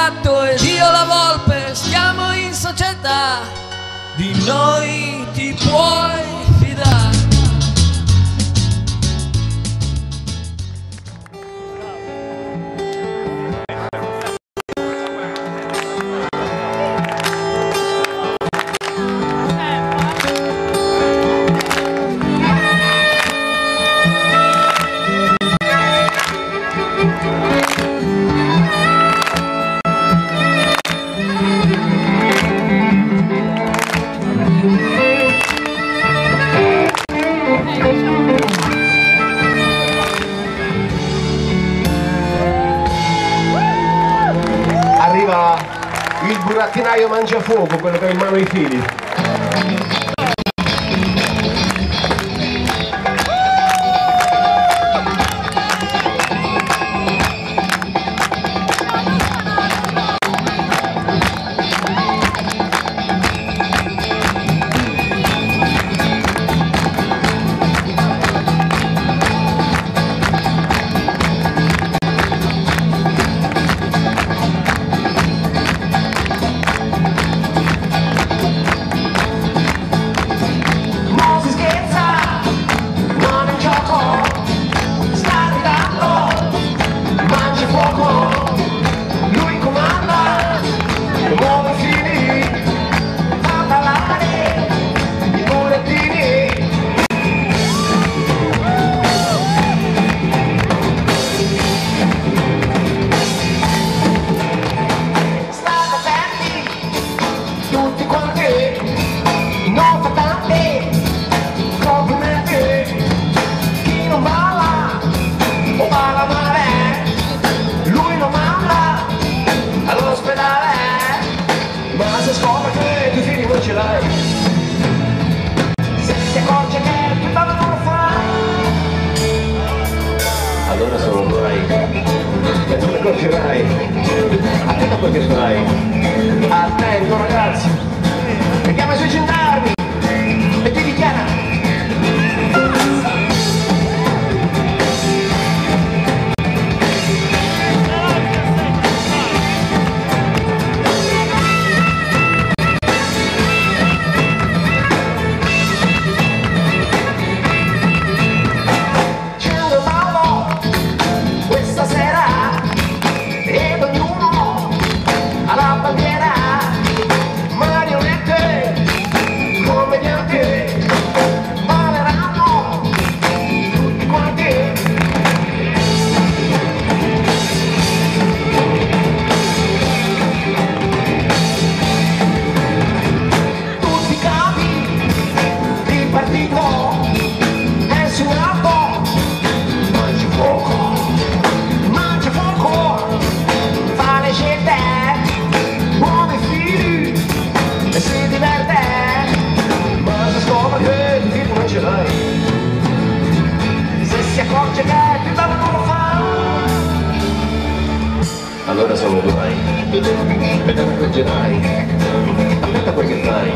gatto ed io la volpe, stiamo in società, di noi ti puoi fidare. Il burattinaio Mangiafuoco, quello che ha in mano i fili. Allora sono guai, e non accorgerai, attento a quel che fai, attento ragazzi, e chiama i suoi gendarmi e ti dichiara. Allora sono guai, e te ne accorgerai, attento a quel che fai,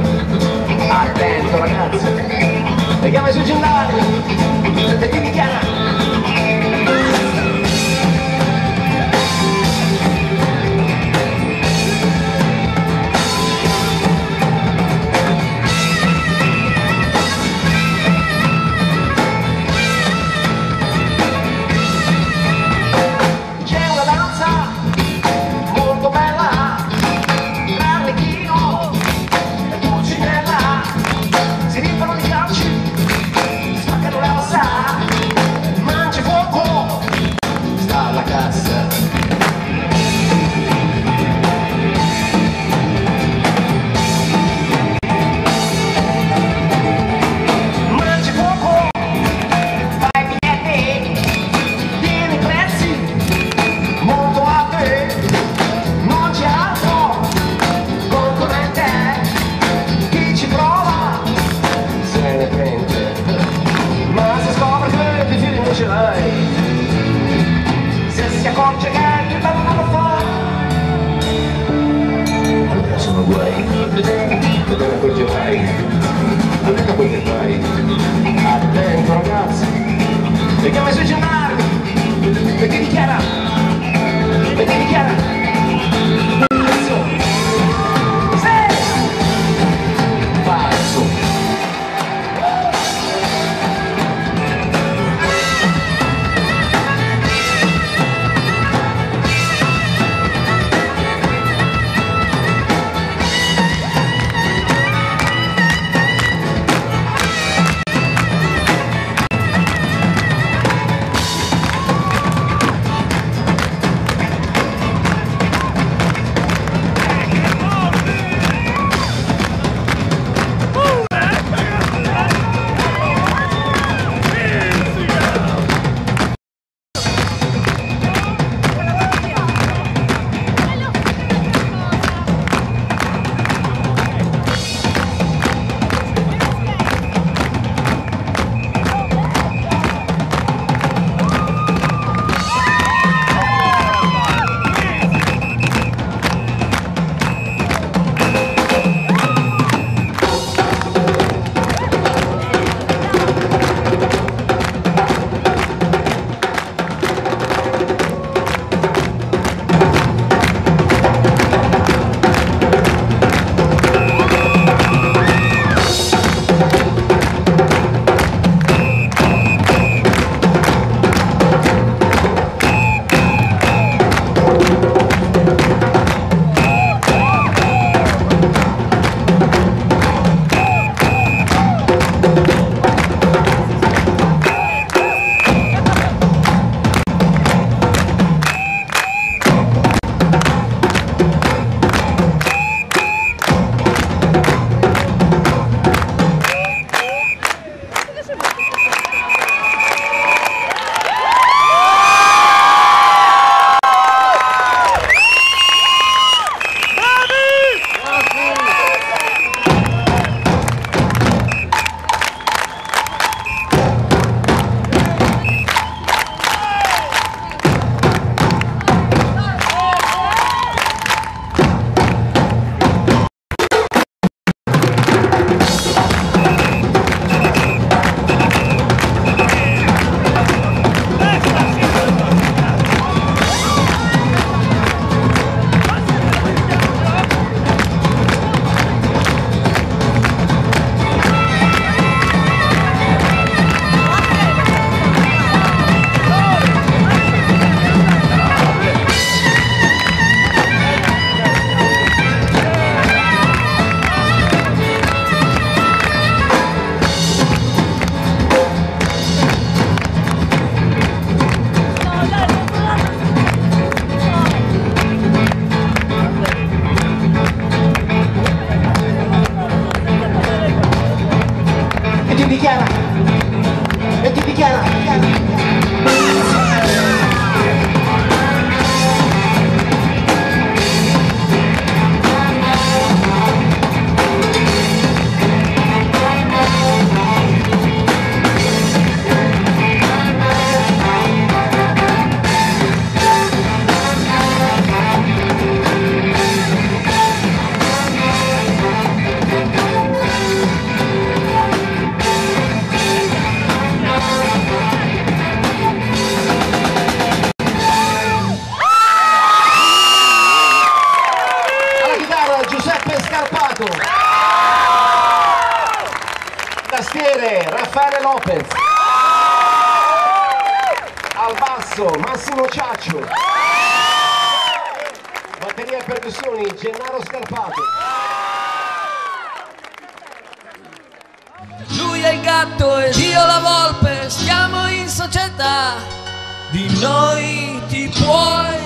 attento ragazzi, e chiama i suoi gendarmi e ti dichiara. Attento ragazzi, e chiama i suoi gendarmi e ti dichiara, Scarpato. Batteria e percussioni Gennaro Scarpato. Lui è il gatto ed io la volpe, stiamo in società, di noi ti puoi